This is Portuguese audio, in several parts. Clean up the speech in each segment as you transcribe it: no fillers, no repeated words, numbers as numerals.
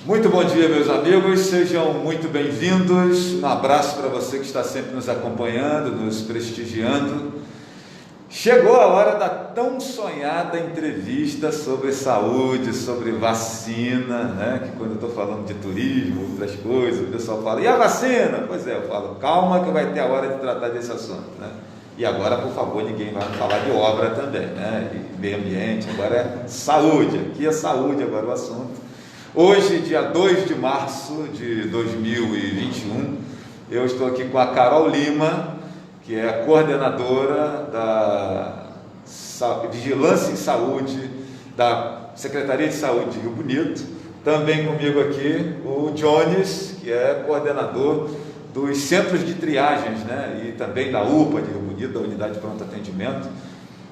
Muito bom dia, meus amigos, sejam muito bem-vindos. Um abraço para você que está sempre nos acompanhando, nos prestigiando. Chegou a hora da tão sonhada entrevista sobre saúde, sobre vacina, né? Que quando eu estou falando de turismo, outras coisas, o pessoal fala, e a vacina? Pois é, eu falo, calma que vai ter a hora de tratar desse assunto, né? E agora, por favor, ninguém vai falar de obra também, né? E meio ambiente, agora é saúde, aqui é saúde agora o assunto. Hoje, dia 2 de março de 2021, eu estou aqui com a Carol Lima, que é a coordenadora da Vigilância em Saúde da Secretaria de Saúde de Rio Bonito. Também comigo aqui o Jones, que é coordenador dos centros de triagens, né? E também da UPA de Rio Bonito, da Unidade de Pronto Atendimento.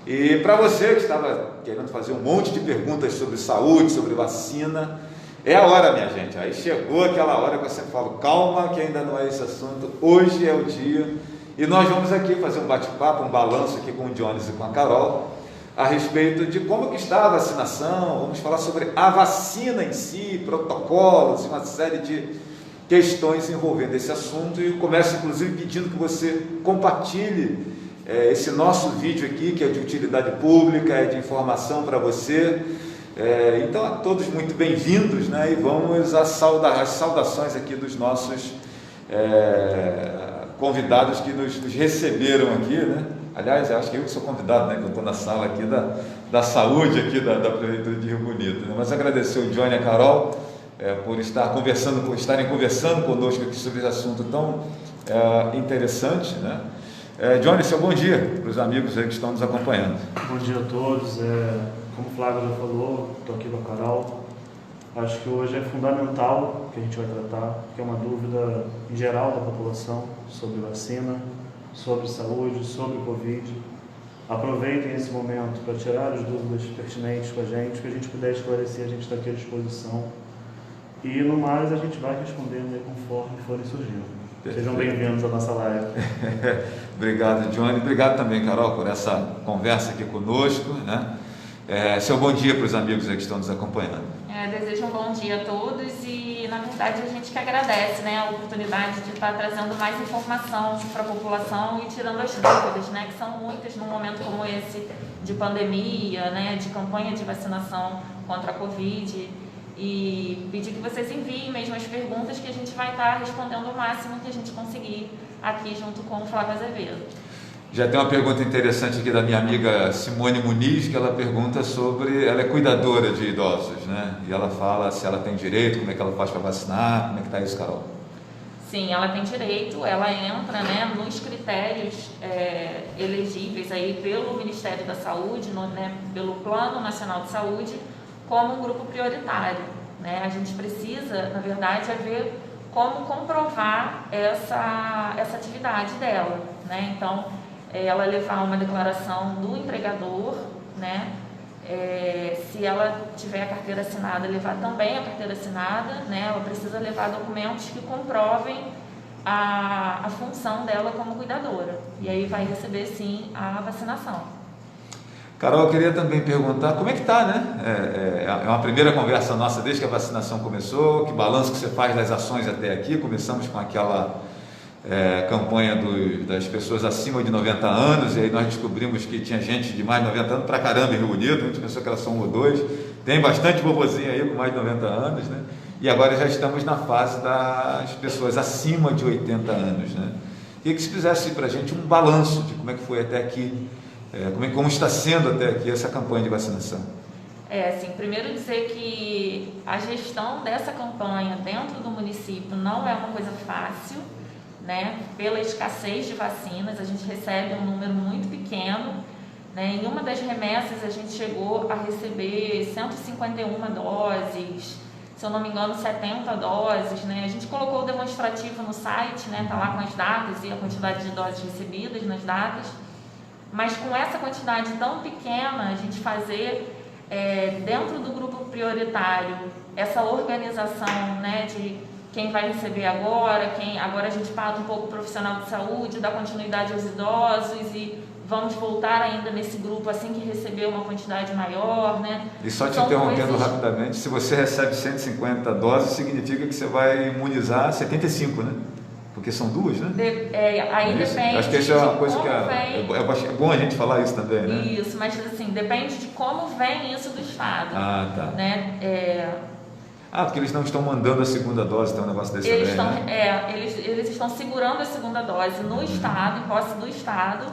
E para você que estava querendo fazer um monte de perguntas sobre saúde, sobre vacina, é a hora, minha gente. Aí chegou aquela hora que eu sempre falo, calma que ainda não é esse assunto, hoje é o dia. E nós vamos aqui fazer um bate-papo, um balanço aqui com o Jones e com a Carol, a respeito de como que está a vacinação. Vamos falar sobre a vacina em si, protocolos, uma série de questões envolvendo esse assunto. E eu começo, inclusive, pedindo que você compartilhe esse nosso vídeo aqui, que é de utilidade pública, é de informação para você. Então, a todos muito bem-vindos, né? E vamos às saudações aqui dos nossos convidados que nos receberam aqui, né? Aliás, eu acho que eu que sou convidado, né? Que eu estou na sala aqui da saúde aqui da Prefeitura de Rio Bonito, né? Mas agradecer o Johnny e a Carol por estarem conversando conosco aqui sobre esse assunto tão interessante, né? Johnny, seu bom dia para os amigos aí que estão nos acompanhando. Bom dia a todos. Como o Flávio já falou, estou aqui com a Carol. Acho que hoje é fundamental que a gente vai tratar, que é uma dúvida em geral da população sobre vacina, sobre saúde, sobre Covid. Aproveitem esse momento para tirar as dúvidas pertinentes com a gente, que a gente puder esclarecer, a gente está aqui à disposição. E no mais a gente vai respondendo aí conforme forem surgindo. Sejam bem-vindos à nossa live. Obrigado, Johnny. Obrigado também, Carol, por essa conversa aqui conosco, né? Seu bom dia para os amigos aí que estão nos acompanhando. Desejo um bom dia a todos e, na verdade, a gente que agradece, né, a oportunidade de estar trazendo mais informação para a população e tirando as dúvidas, né, que são muitas num momento como esse de pandemia, né, de campanha de vacinação contra a Covid, e pedir que vocês enviem mesmo as perguntas que a gente vai estar respondendo o máximo que a gente conseguir aqui junto com o Flávio Azevedo. Já tem uma pergunta interessante aqui da minha amiga Simone Muniz, que ela pergunta sobre, ela é cuidadora de idosos, né? E ela fala se ela tem direito, como é que ela faz para vacinar, como é que está isso, Carol? Sim, ela tem direito, ela entra, né, nos critérios elegíveis aí pelo Ministério da Saúde, pelo Plano Nacional de Saúde, como um grupo prioritário, né? A gente precisa, na verdade, ver como comprovar essa atividade dela, né? Então, ela levar uma declaração do empregador, né? Se ela tiver a carteira assinada, levar também a carteira assinada, né? Ela precisa levar documentos que comprovem a função dela como cuidadora, e aí vai receber sim a vacinação. Carol, eu queria também perguntar como é que está, né? É uma primeira conversa nossa desde que a vacinação começou. Que balanço que você faz das ações até aqui? Começamos com aquela campanha das pessoas acima de 90 anos, e aí nós descobrimos que tinha gente de mais de 90 anos pra caramba em Rio Bonito. A gente pensou que era só um ou dois. Tem bastante bobozinho aí com mais de 90 anos, né? E agora já estamos na fase das pessoas acima de 80 anos, né? Queria que você fizesse para a gente um balanço de como é que foi até aqui, como está sendo até aqui essa campanha de vacinação. Assim, primeiro dizer que a gestão dessa campanha dentro do município não é uma coisa fácil, né? Pela escassez de vacinas, a gente recebe um número muito pequeno, né? Em uma das remessas a gente chegou a receber 151 doses, se eu não me engano 70 doses, né? A gente colocou o demonstrativo no site, né? Tá lá com as datas e a quantidade de doses recebidas nas datas, mas com essa quantidade tão pequena, a gente fazer dentro do grupo prioritário essa organização, né, de quem vai receber agora, agora a gente paga um pouco o profissional de saúde, dá continuidade aos idosos e vamos voltar ainda nesse grupo assim que receber uma quantidade maior, né? E só te interrompendo rapidamente, se você recebe 150 doses, significa que você vai imunizar 75, né? Porque são duas, né? Aí depende. Acho que isso é uma coisa que é bom a gente falar isso também, né? Isso, mas assim, depende de como vem isso do Estado. Ah, tá. Né? Porque eles não estão mandando a segunda dose, tem um negócio desse também, né? Eles estão segurando a segunda dose no Estado, em posse do Estado,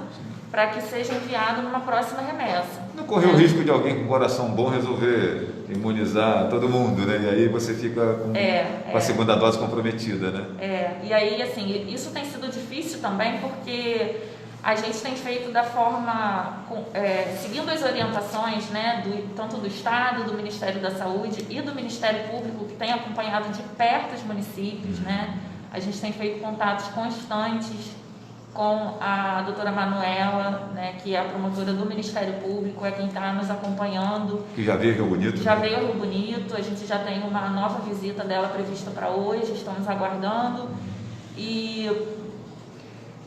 para que seja enviado numa próxima remessa. Não correu o risco de alguém com coração bom resolver imunizar todo mundo, né? E aí você fica com a segunda dose comprometida, né? E aí, assim, isso tem sido difícil também porque a gente tem feito da forma, seguindo as orientações, né, tanto do Estado, do Ministério da Saúde e do Ministério Público, que tem acompanhado de perto os municípios, né? A gente tem feito contatos constantes com a doutora Manuela, né, que é a promotora do Ministério Público, é quem está nos acompanhando. Que já veio ao Rio Bonito? Já veio ao Rio Bonito, a gente já tem uma nova visita dela prevista para hoje, estamos aguardando. E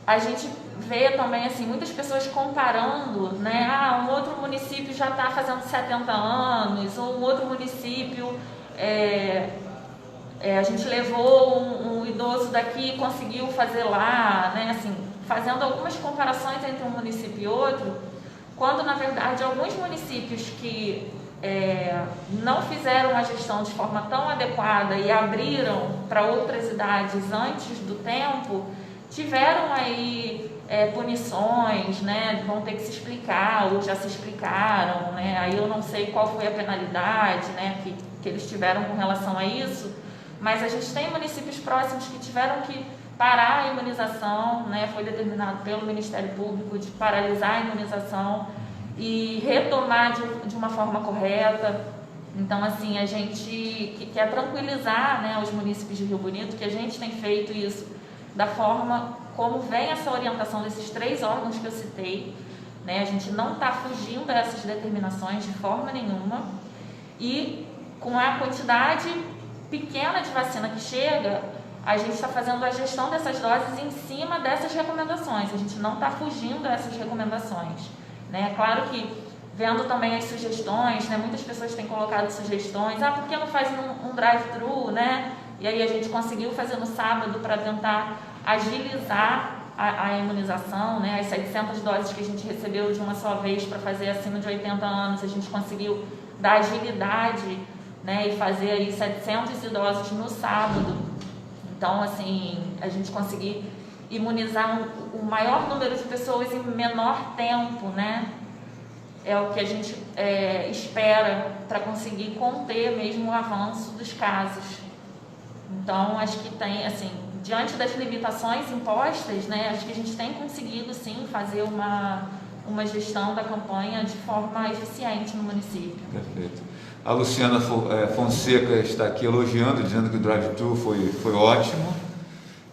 a gente vê também assim, muitas pessoas comparando, né, um outro município já está fazendo 70 anos, ou um outro município... a gente levou um idoso daqui e conseguiu fazer lá, né, assim, fazendo algumas comparações entre um município e outro, quando na verdade alguns municípios que não fizeram a gestão de forma tão adequada e abriram para outras idades antes do tempo, tiveram aí punições, né, vão ter que se explicar ou já se explicaram, né, aí eu não sei qual foi a penalidade, né, que eles tiveram com relação a isso. Mas a gente tem municípios próximos que tiveram que parar a imunização, né? Foi determinado pelo Ministério Público de paralisar a imunização e retomar de uma forma correta. Então, assim, a gente quer tranquilizar, né, os municípios de Rio Bonito, que a gente tem feito isso da forma como vem essa orientação desses 3 órgãos que eu citei, né? A gente não está fugindo dessas determinações de forma nenhuma e com a quantidade pequena de vacina que chega, a gente está fazendo a gestão dessas doses em cima dessas recomendações. A gente não está fugindo dessas recomendações, né? Claro que vendo também as sugestões, né? Muitas pessoas têm colocado sugestões, por que não faz um drive-thru, né? E aí a gente conseguiu fazer no sábado para tentar agilizar a imunização, né? As 700 doses que a gente recebeu de uma só vez para fazer acima de 80 anos, a gente conseguiu dar agilidade, né, e fazer aí 700 idosos no sábado. Então, assim, a gente conseguir imunizar o maior número de pessoas em menor tempo, né, é o que a gente espera para conseguir conter mesmo o avanço dos casos. Então, acho que tem, assim, diante das limitações impostas, né, acho que a gente tem conseguido, sim, fazer uma gestão da campanha de forma eficiente no município. Perfeito. A Luciana Fonseca está aqui elogiando, dizendo que o drive-thru foi ótimo.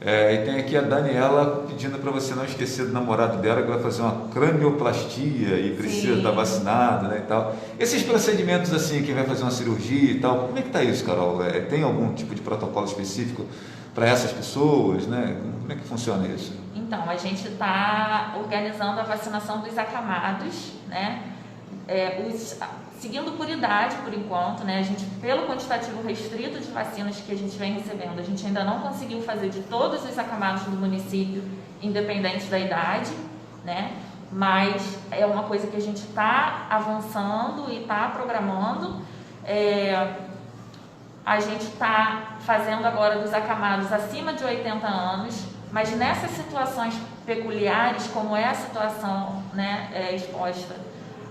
E tem aqui a Daniela pedindo para você não esquecer do namorado dela, que vai fazer uma cranioplastia e precisa estar vacinado, né, e tal. Esses procedimentos assim, quem vai fazer uma cirurgia e tal, como é que está isso, Carol? Tem algum tipo de protocolo específico para essas pessoas, né? Como é que funciona isso? Então, a gente está organizando a vacinação dos acamados, né? Seguindo por idade, por enquanto, né? A gente, pelo quantitativo restrito de vacinas que a gente vem recebendo, a gente ainda não conseguiu fazer de todos os acamados do município, independente da idade, né? Mas é uma coisa que a gente está avançando e está programando. A gente está fazendo agora dos acamados acima de 80 anos, mas nessas situações peculiares, como é a situação, né, exposta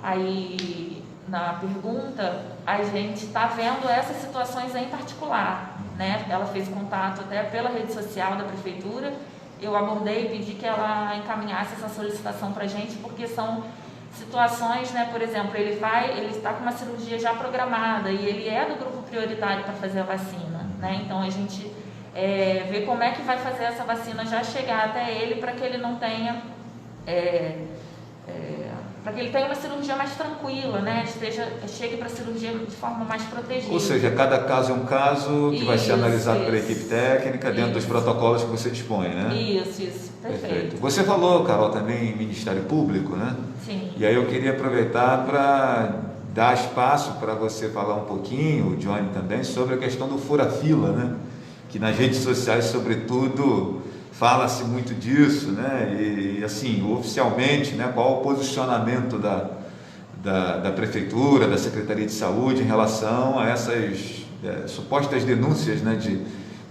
aí na pergunta, a gente está vendo essas situações em particular, né? Ela fez contato até pela rede social da prefeitura, eu abordei e pedi que ela encaminhasse essa solicitação para a gente, porque são situações, né? Por exemplo, ele está com uma cirurgia já programada e ele é do grupo prioritário para fazer a vacina, né? Então a gente vê como é que vai fazer essa vacina já chegar até ele, para que ele não tenha que ele tenha uma cirurgia mais tranquila, né? Chegue para a cirurgia de forma mais protegida. Ou seja, cada caso é um caso que vai ser analisado pela equipe técnica dentro dos protocolos que você dispõe, né? Isso, perfeito. Você falou, Carol, também em Ministério Público, né? Sim. E aí eu queria aproveitar para dar espaço para você falar um pouquinho, o Johnny também, sobre a questão do fura-fila, né? Que nas redes sociais, sobretudo, fala-se muito disso, né? E assim, oficialmente, né? Qual o posicionamento da Prefeitura, da Secretaria de Saúde em relação a essas supostas denúncias, né?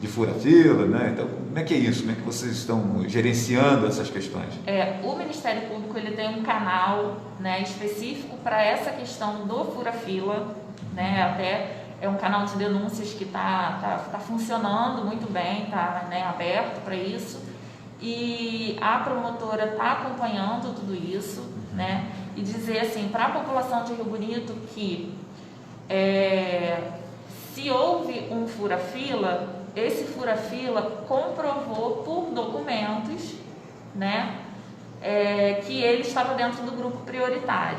De fura-fila, né? Então, como é que é isso? Como é que vocês estão gerenciando essas questões? O Ministério Público ele tem um canal, né, específico para essa questão do fura-fila, né? Até é um canal de denúncias que tá funcionando muito bem, está, né, aberto para isso. E a promotora está acompanhando tudo isso, né? E dizer assim, para a população de Rio Bonito que se houve um fura-fila, esse fura-fila comprovou por documentos, né, que ele estava dentro do grupo prioritário,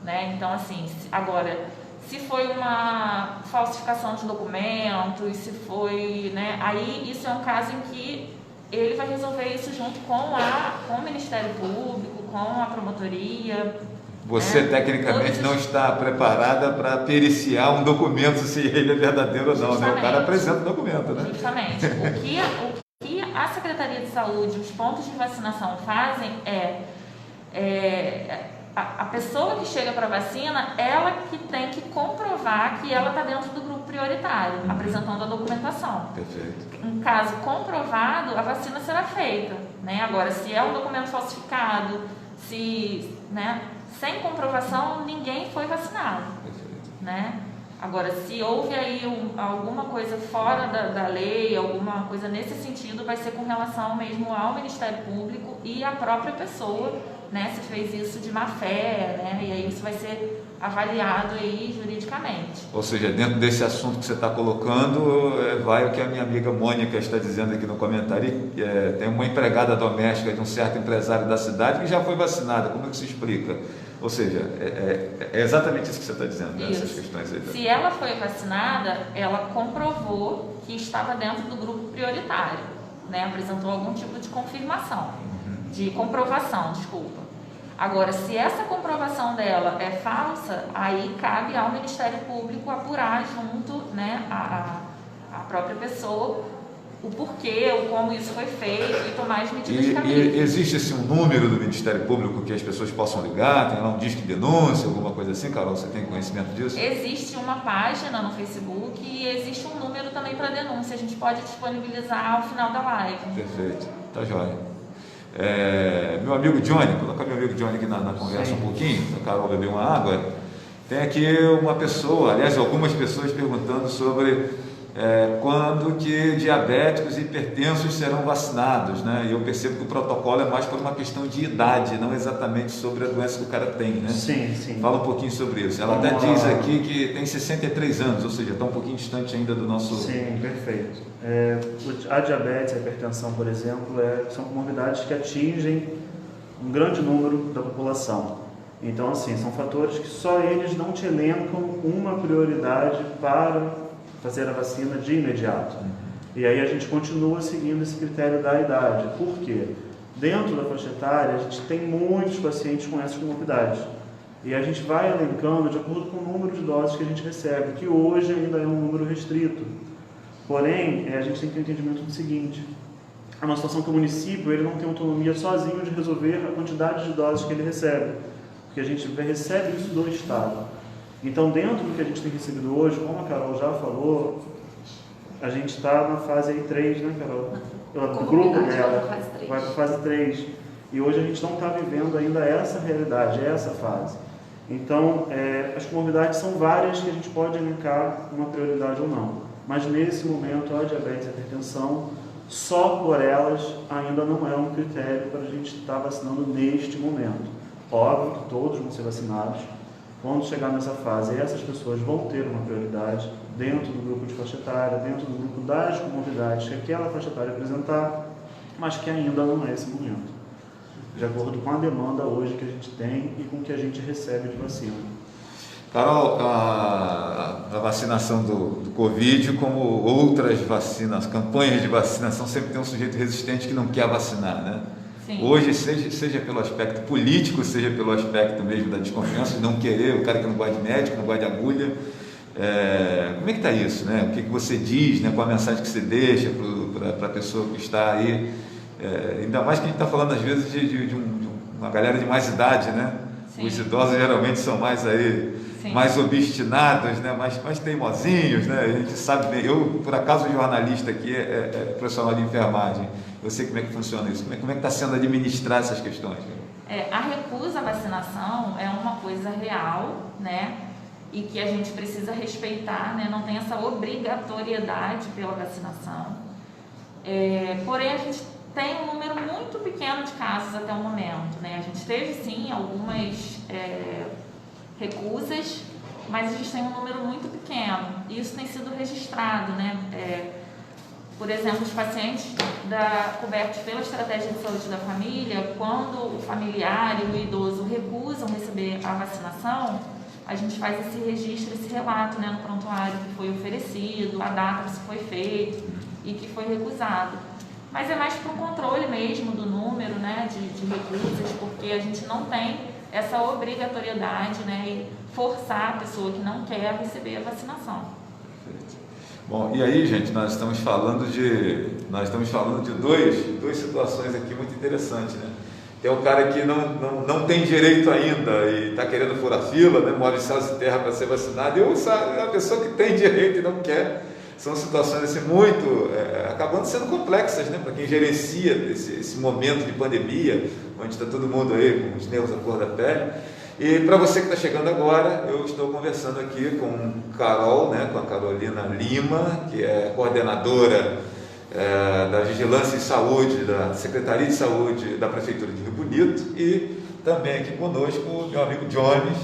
né? Então, assim, agora, se foi uma falsificação de documentos, se foi, né, aí isso é um caso em que ele vai resolver isso junto com o Ministério Público, com a promotoria. Você, tecnicamente, não está preparada para periciar um documento, se ele é verdadeiro ou não, né? O cara apresenta o documento, né? Justamente. O que a Secretaria de Saúde, os pontos de vacinação fazem a pessoa que chega para a vacina, ela que tem que comprovar que ela está dentro do grupo prioritário, apresentando a documentação. Perfeito. Em caso comprovado, a vacina será feita, né? Agora, se é um documento falsificado, né, sem comprovação, ninguém foi vacinado, né? Agora, se houve aí alguma coisa fora da lei, alguma coisa nesse sentido, vai ser com relação mesmo ao Ministério Público e à própria pessoa, né, se fez isso de má fé, né, e aí isso vai ser avaliado aí juridicamente. Ou seja, dentro desse assunto que você está colocando, vai o que a minha amiga Mônica está dizendo aqui no comentário, tem uma empregada doméstica de um certo empresário da cidade que já foi vacinada, como é que se explica? Ou seja, é exatamente isso que você está dizendo, né? Essas questões aí. Se ela foi vacinada, ela comprovou que estava dentro do grupo prioritário, né, apresentou algum tipo de confirmação, de comprovação, desculpa. Agora, se essa comprovação dela é falsa, aí cabe ao Ministério Público apurar junto, né, a própria pessoa o porquê, o como isso foi feito e tomar as medidas cabíveis. E existe assim, um número do Ministério Público que as pessoas possam ligar? Tem lá um disque de denúncia, alguma coisa assim, Carol? Você tem conhecimento disso? Existe uma página no Facebook e existe um número também para denúncia. A gente pode disponibilizar ao final da live. Perfeito, tá jóia. Meu amigo Johnny, colocar meu amigo Johnny aqui na conversa. Sim. Um pouquinho, a Carol beber uma água. Tem aqui uma pessoa, aliás, algumas pessoas perguntando sobre quando que diabéticos e hipertensos serão vacinados, né? E eu percebo que o protocolo é mais por uma questão de idade, não exatamente sobre a doença que o cara tem, né? Sim, sim. Fala um pouquinho sobre isso. Ela até diz aqui que tem 63 anos, ou seja, está um pouquinho distante ainda do nosso... Sim, perfeito. A diabetes, a hipertensão, por exemplo, são comorbidades que atingem um grande número da população. Então, assim, são fatores que só eles não te elencam uma prioridade para fazer a vacina de imediato. E aí a gente continua seguindo esse critério da idade. Por quê? Dentro da faixa etária, a gente tem muitos pacientes com essas comorbidades. E a gente vai elencando de acordo com o número de doses que a gente recebe, que hoje ainda é um número restrito. Porém, a gente tem que ter o entendimento do seguinte: é uma situação que o município ele não tem autonomia sozinho de resolver a quantidade de doses que ele recebe, porque a gente recebe isso do Estado. Então, dentro do que a gente tem recebido hoje, como a Carol já falou, a gente está na fase 3, né, Carol? O grupo dela vai para a fase 3. E hoje a gente não está vivendo ainda essa realidade, essa fase. Então, as comorbidades são várias que a gente pode elencar uma prioridade ou não. Mas nesse momento, a diabetes e a hipertensão, só por elas, ainda não é um critério para a gente estar vacinando neste momento. Óbvio que todos vão ser vacinados. Quando chegar nessa fase, essas pessoas vão ter uma prioridade dentro do grupo de faixa etária, dentro do grupo das comorbidades que aquela faixa etária apresentar, mas que ainda não é esse momento. de acordo com a demanda hoje que a gente tem e com o que a gente recebe de vacina. Carol, a vacinação do Covid, como outras vacinas, campanhas de vacinação, sempre tem um sujeito resistente que não quer vacinar, né? Sim. Hoje, seja pelo aspecto político, seja pelo aspecto mesmo da desconfiança, de não querer, o cara que não gosta de médico, não gosta de agulha, como é que está isso, né? O que você diz, né? Qual a mensagem que você deixa para a pessoa que está aí, ainda mais que a gente está falando às vezes de uma galera de mais idade, né? Sim. Os idosos geralmente são mais aí, sim, mais obstinados, né? mais teimosinhos, né? A gente sabe bem. Eu, por acaso, jornalista aqui, profissional de enfermagem. Eu sei como é que funciona isso. Como é que está sendo administrar essas questões? A recusa à vacinação é uma coisa real, né? E que a gente precisa respeitar, né? Não tem essa obrigatoriedade pela vacinação. Porém, a gente tem um número muito pequeno de casos até o momento, né? A gente teve, sim, algumas recusas, mas a gente tem um número muito pequeno. E isso tem sido registrado, né? Por exemplo, os pacientes cobertos pela estratégia de saúde da família, quando o familiar e o idoso recusam receber a vacinação, a gente faz esse registro, esse relato, né, no prontuário que foi oferecido, a data que isso foi feito e que foi recusado. Mas é mais para um controle mesmo do número, né, de recusas, porque a gente não tem essa obrigatoriedade, né, e forçar a pessoa que não quer receber a vacinação. Perfeito. Bom, e aí, gente, nós estamos falando de duas situações aqui muito interessantes, né? Tem o cara que não tem direito ainda e está querendo furar fila, né? Mora em céus e terra para ser vacinado, e a pessoa que tem direito e não quer. São situações assim, muito, acabando sendo complexas, né? Para quem gerencia esse momento de pandemia, onde está todo mundo aí com os nervos à flor da pele. E para você que está chegando agora, eu estou conversando aqui com Carol, né? Com a Carolina Lima, que é coordenadora da Vigilância em Saúde, da Secretaria de Saúde da Prefeitura de Rio Bonito, e também aqui conosco o meu amigo Jones,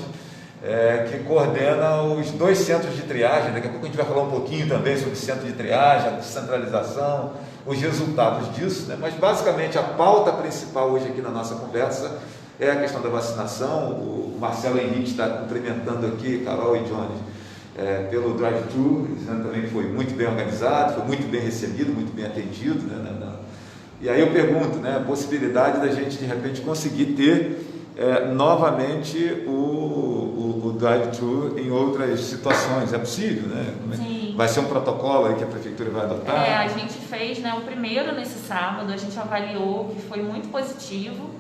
que coordena os 2 centros de triagem. Daqui a pouco a gente vai falar um pouquinho também sobre o centro de triagem, a descentralização, os resultados disso, né? Mas basicamente a pauta principal hoje aqui na nossa conversa é a questão da vacinação. O Marcelo Henrique está cumprimentando aqui Carol e Jones pelo drive-thru, dizendo também que foi muito bem organizado, foi muito bem recebido, muito bem atendido, né? E aí eu pergunto, né, a possibilidade da gente de repente conseguir ter novamente o drive-thru em outras situações. É possível, né? Sim. Vai ser um protocolo aí que a prefeitura vai adotar? A gente fez, né, o primeiro nesse sábado, a gente avaliou que foi muito positivo,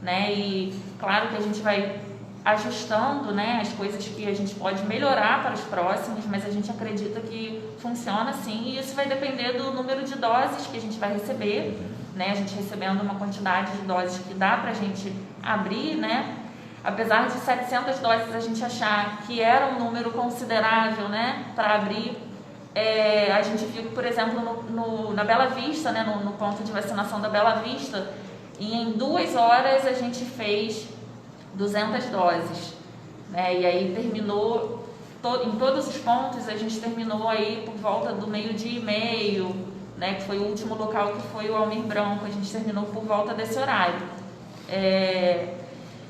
né? E claro que a gente vai ajustando, né, as coisas que a gente pode melhorar para os próximos, mas a gente acredita que funciona sim, e isso vai depender do número de doses que a gente vai receber, né? A gente recebendo uma quantidade de doses que dá para a gente abrir, né? Apesar de 700 doses a gente achar que era um número considerável, né, para abrir, a gente viu que, por exemplo, na Bela Vista, né, no ponto de vacinação da Bela Vista, e em 2 horas a gente fez 200 doses, né? E aí terminou, em todos os pontos a gente terminou aí por volta do 12:30, né? Que foi o último local, que foi o Almir Branco, a gente terminou por volta desse horário.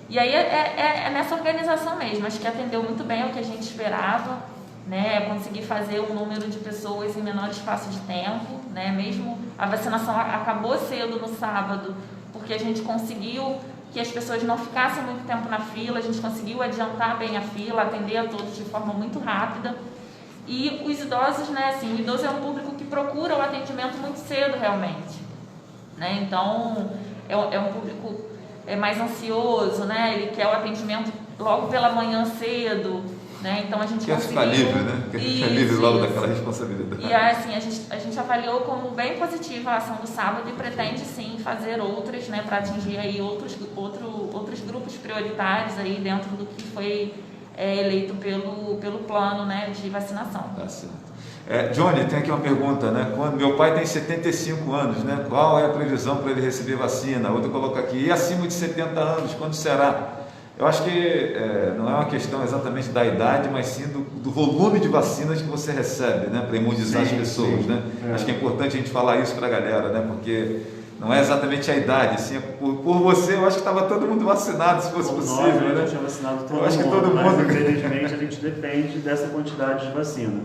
E aí é nessa organização mesmo, acho que atendeu muito bem ao que a gente esperava, né? Conseguir fazer um número de pessoas em menor espaço de tempo, né? Mesmo a vacinação acabou cedo no sábado, porque a gente conseguiu que as pessoas não ficassem muito tempo na fila, a gente conseguiu adiantar bem a fila, atender a todos de forma muito rápida. E os idosos, né, assim, o idoso é um público que procura o atendimento muito cedo realmente, né? Então é um público mais ansioso, né? Ele quer o atendimento logo pela manhã cedo, né? Então a gente quer ficar livre, né? Quer ficar livre logo daquela responsabilidade. E assim, a gente avaliou como bem positiva a ação do sábado e pretende sim fazer outras, né, para atingir aí outros grupos prioritários aí dentro do que foi eleito pelo plano, né, de vacinação. Tá certo. Johnny, tem aqui uma pergunta, né? Meu pai tem 75 anos, né? Qual é a previsão para ele receber vacina? Outra coloca aqui, e acima de 70 anos, quando será? Eu acho que não é uma questão exatamente da idade, mas sim do volume de vacinas que você recebe, né, para imunizar as pessoas, né? Acho que é importante a gente falar isso para a galera, né? Porque não é exatamente a idade, assim, por você, eu acho que estava todo mundo vacinado, se fosse possível, nós, né? já tinha vacinado todo eu acho mundo, que todo mas mundo. infelizmente a gente depende dessa quantidade de vacina.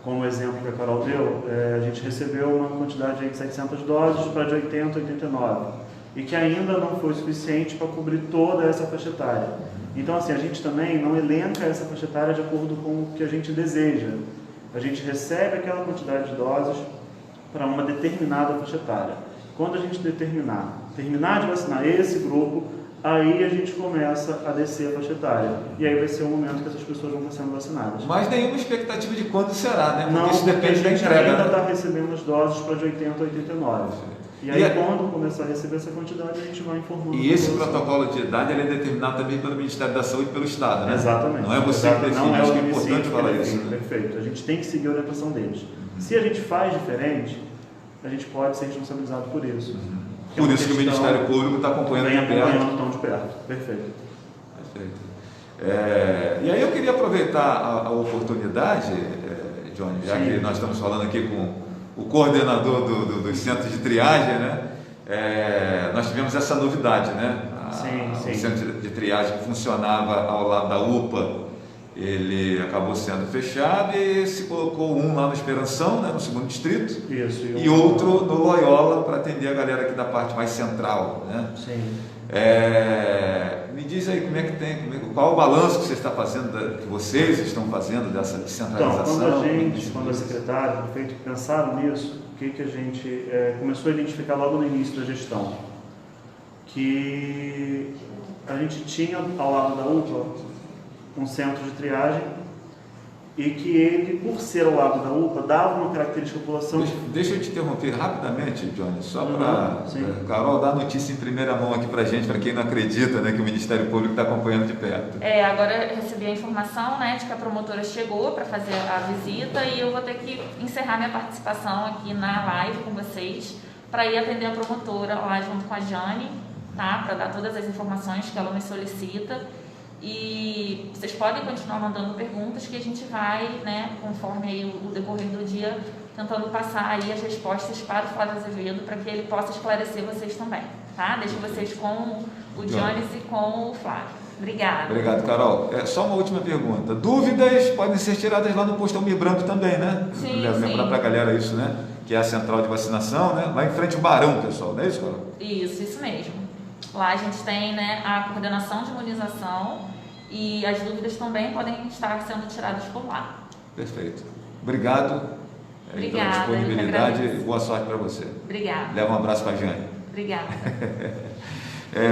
Como o exemplo que a Carol deu, a gente recebeu uma quantidade de 700 doses para de 80 a 89, e que ainda não foi suficiente para cobrir toda essa faixa etária. Então, assim, a gente também não elenca essa faixa etária de acordo com o que a gente deseja. A gente recebe aquela quantidade de doses para uma determinada faixa etária. Quando a gente terminar de vacinar esse grupo, aí a gente começa a descer a faixa etária. E aí vai ser o momento que essas pessoas vão estar sendo vacinadas. Mas nenhuma expectativa de quando será, né? Porque não, isso depende da a gente entrega. ainda Né? está recebendo as doses para de 80 a 89. E aí, quando começar a receber essa quantidade, a gente vai informando. E esse protocolo de idade ele é determinado também pelo Ministério da Saúde e pelo Estado, né? Exatamente. Não é você que define, acho que é importante falar isso. Né? Perfeito. A gente tem que seguir a orientação deles. Se a gente faz diferente, a gente pode ser responsabilizado por isso. Por isso que o Ministério Público está acompanhando de perto. Tão de perto. Perfeito. E aí eu queria aproveitar a oportunidade, Johnny, já que nós estamos falando aqui com o coordenador dos centros de triagem, né? Nós tivemos essa novidade, né? O centro de triagem que funcionava ao lado da UPA, ele acabou sendo fechado e se colocou um lá no Esperanção, né, no 2º distrito, e outro no Loyola para atender a galera aqui da parte mais central, né? Sim. Me diz aí como é que qual o balanço que você está fazendo, que vocês estão fazendo dessa descentralização? Então, quando a secretária, o prefeito pensaram nisso, o que a gente começou a identificar logo no início da gestão? Que a gente tinha ao lado da UPA um centro de triagem e que ele, por ser ao lado da UPA, dava uma característica à população. Deixa eu te interromper rapidamente, Johnny, só para Carol dar a notícia em primeira mão aqui para a gente, para quem não acredita, né, que o Ministério Público está acompanhando de perto. Agora eu recebi a informação, né, de que a promotora chegou para fazer a visita e eu vou ter que encerrar minha participação aqui na live com vocês para ir atender a promotora lá junto com a Jane, tá, para dar todas as informações que ela me solicita. E vocês podem continuar mandando perguntas que a gente vai, né, conforme aí o decorrer do dia, tentando passar aí as respostas para o Flávio Azevedo, para que ele possa esclarecer vocês também, tá? Deixo vocês com o Jones e com o Flávio. Obrigada. Obrigado, Carol. Só uma última pergunta. Dúvidas podem ser tiradas lá no posto Almir Branco também, né? Sim, lembrar para a galera isso, né? Que é a central de vacinação, né? Lá em frente ao Barão, pessoal, não é isso, Carol? Isso mesmo. Lá a gente tem, né, a coordenação de imunização e as dúvidas também podem estar sendo tiradas por lá. Perfeito. Obrigado pela disponibilidade e boa sorte para você. Obrigada. Leva um abraço para a Jane. Obrigada.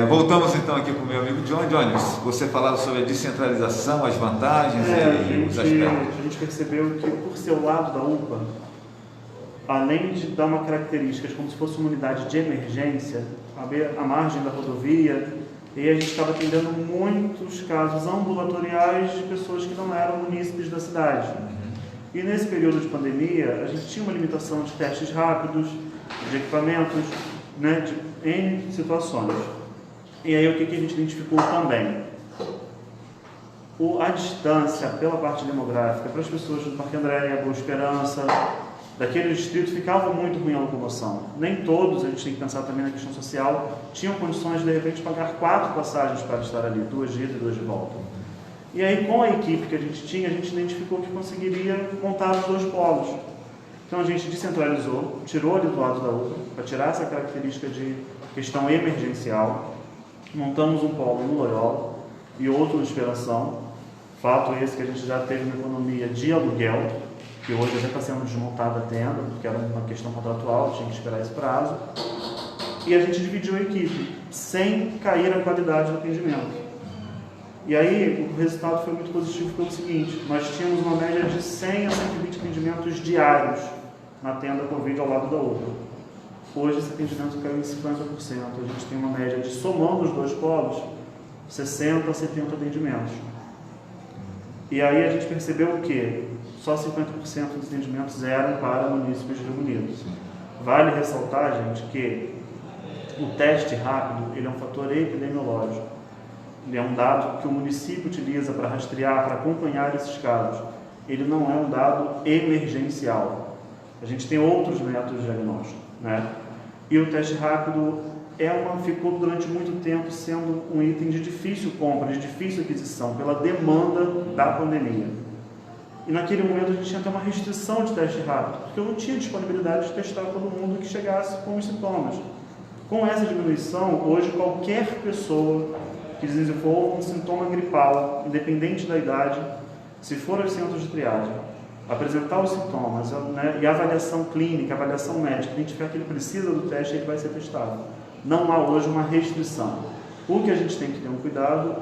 Voltamos então aqui com o meu amigo John. Jones, você falava sobre a descentralização, as vantagens e os aspectos. A gente percebeu que, por ser o lado da UPA, além de dar uma característica como se fosse uma unidade de emergência, à margem da rodovia, e a gente estava atendendo muitos casos ambulatoriais de pessoas que não eram munícipes da cidade. E nesse período de pandemia, a gente tinha uma limitação de testes rápidos, de equipamentos, né, em situações. E aí o que a gente identificou também? A distância pela parte demográfica para as pessoas do Parque Andréia, Boa Esperança, daquele distrito, ficava muito ruim a locomoção. Nem todos, a gente tem que pensar também na questão social, tinham condições de repente pagar 4 passagens para estar ali, 2 de ida e 2 de volta. E aí, com a equipe que a gente tinha, a gente identificou que conseguiria montar os 2 polos. Então a gente descentralizou, tirou ali do lado da UPA, para tirar essa característica de questão emergencial, montamos um polo no Loyola e outro no Esperanção. Fato esse que a gente já teve uma economia de aluguel, que hoje já está sendo desmontada a tenda, porque era uma questão contratual, tinha que esperar esse prazo. E a gente dividiu a equipe, sem cair a qualidade do atendimento. E aí, o resultado foi muito positivo pelo seguinte: nós tínhamos uma média de 100 a 120 atendimentos diários na tenda Covid ao lado da outra. Hoje, esse atendimento caiu em 50%. A gente tem uma média de, somando os 2 polos, 60 a 70 atendimentos. E aí a gente percebeu o quê? Só 50% dos atendimentos eram para munícipes reunidos. Vale ressaltar, gente, que o teste rápido ele é um fator epidemiológico. Ele é um dado que o município utiliza para rastrear, para acompanhar esses casos. Ele não é um dado emergencial. A gente tem outros métodos de diagnóstico, né? E o teste rápido ficou durante muito tempo sendo um item de difícil compra, de difícil aquisição, pela demanda da pandemia. E naquele momento a gente tinha até uma restrição de teste rápido, porque eu não tinha disponibilidade de testar todo mundo que chegasse com os sintomas. Com essa diminuição, hoje qualquer pessoa que desenvolva um sintoma gripal, independente da idade, se for aos centros de triagem, apresentar os sintomas, né, e a avaliação clínica, a avaliação médica, identificar que ele precisa do teste, ele vai ser testado. Não há hoje uma restrição. O que a gente tem que ter um cuidado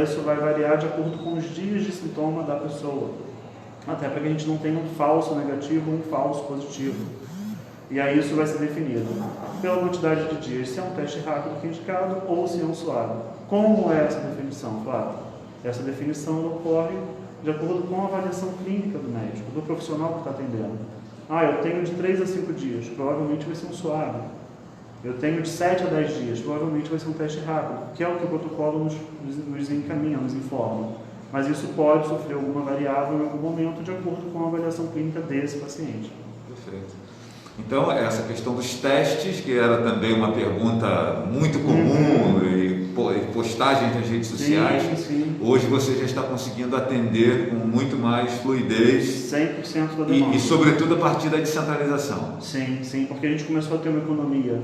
isso vai variar de acordo com os dias de sintoma da pessoa, até para que a gente não tenha um falso negativo ou um falso positivo. E aí isso vai ser definido pela quantidade de dias, se é um teste rápido que é indicado ou se é um suave. Como é essa definição, Flávio? Essa definição ocorre de acordo com a avaliação clínica do médico, do profissional que está atendendo. Eu tenho de 3 a 5 dias, provavelmente vai ser um suave. Eu tenho de 7 a 10 dias, provavelmente vai ser um teste rápido, que é o que o protocolo nos encaminha, nos informa. Mas isso pode sofrer alguma variável em algum momento de acordo com a avaliação clínica desse paciente. Perfeito. Então, essa questão dos testes, que era também uma pergunta muito comum e postagens nas redes sociais, sim. Hoje você já está conseguindo atender com muito mais fluidez. 100% da demanda. E sobretudo, a partir da descentralização. Sim, porque a gente começou a ter uma economia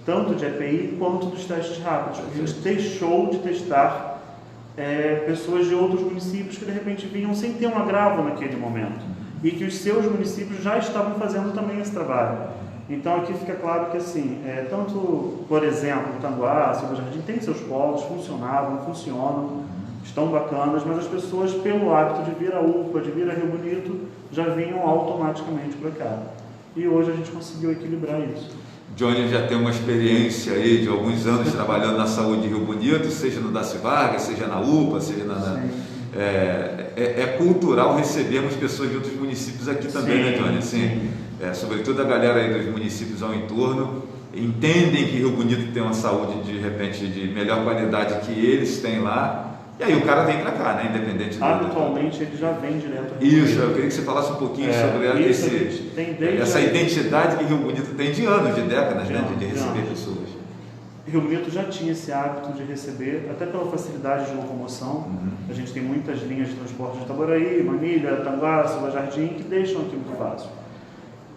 tanto de EPI quanto dos testes rápidos. Porque a gente deixou de testar pessoas de outros municípios que de repente vinham sem ter um agravo naquele momento. E que os seus municípios já estavam fazendo também esse trabalho. Então aqui fica claro que assim, tanto, por exemplo, Tanguá, Silva Jardim, tem seus polos, funcionam, estão bacanas, mas as pessoas, pelo hábito de vir a UPA, de vir a Rio Bonito, já vinham automaticamente para cá. E hoje a gente conseguiu equilibrar isso. Johnny já tem uma experiência aí de alguns anos trabalhando na saúde de Rio Bonito, seja no Daci Vargas, seja na UPA, seja é cultural recebermos pessoas de outros municípios aqui também, né, Johnny? Assim, sobretudo a galera aí dos municípios ao entorno, entendem que Rio Bonito tem uma saúde de repente de melhor qualidade que eles têm lá, e aí o cara vem para cá, né? Independente do... Atualmente ele já vem direto. Isso, eu queria que você falasse um pouquinho sobre essa identidade que Rio Bonito tem de anos, de décadas, né? De receber pessoas. Rio Bonito já tinha esse hábito de receber, até pela facilidade de locomoção. A gente tem muitas linhas de transporte de Itaboraí, Manilha, Tanguá, Silva Jardim, que deixam aqui muito fácil.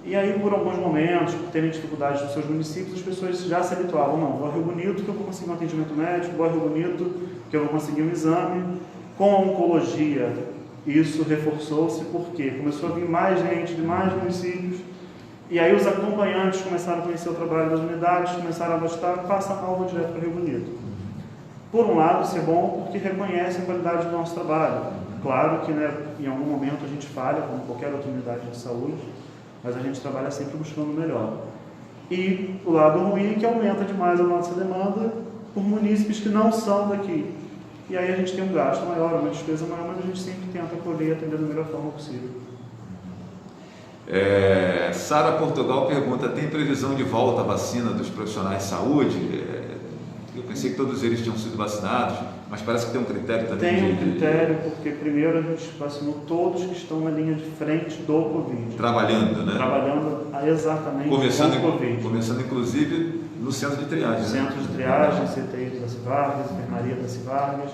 E aí, por alguns momentos, por terem dificuldades nos seus municípios, as pessoas já se habituavam. Não, vou a Rio Bonito que eu vou conseguir um atendimento médico, vou a Rio Bonito que eu vou conseguir um exame. Com a oncologia, isso reforçou-se porque começou a vir mais gente de mais municípios. E aí os acompanhantes começaram a conhecer o trabalho das unidades, começaram a gostar, passa a nova direto para Rio Bonito. Por um lado, isso é bom porque reconhece a qualidade do nosso trabalho. Claro que em algum momento a gente falha, como qualquer outra unidade de saúde, mas a gente trabalha sempre buscando o melhor. E o lado ruim é que aumenta demais a nossa demanda por munícipes que não são daqui. E aí a gente tem um gasto maior, uma despesa maior, mas a gente sempre tenta acolher e atender da melhor forma possível. Sara Portugal pergunta: tem previsão de volta à vacina dos profissionais de saúde? Eu pensei que todos eles tinham sido vacinados, mas parece que tem um critério também. Tem um critério, porque primeiro a gente vacinou todos que estão na linha de frente do Covid. Trabalhando, né? Trabalhando exatamente com o Covid. Começando inclusive no centro de triagem. Centro de triagem, CTI do Daci Vargas, enfermaria Daci Vargas.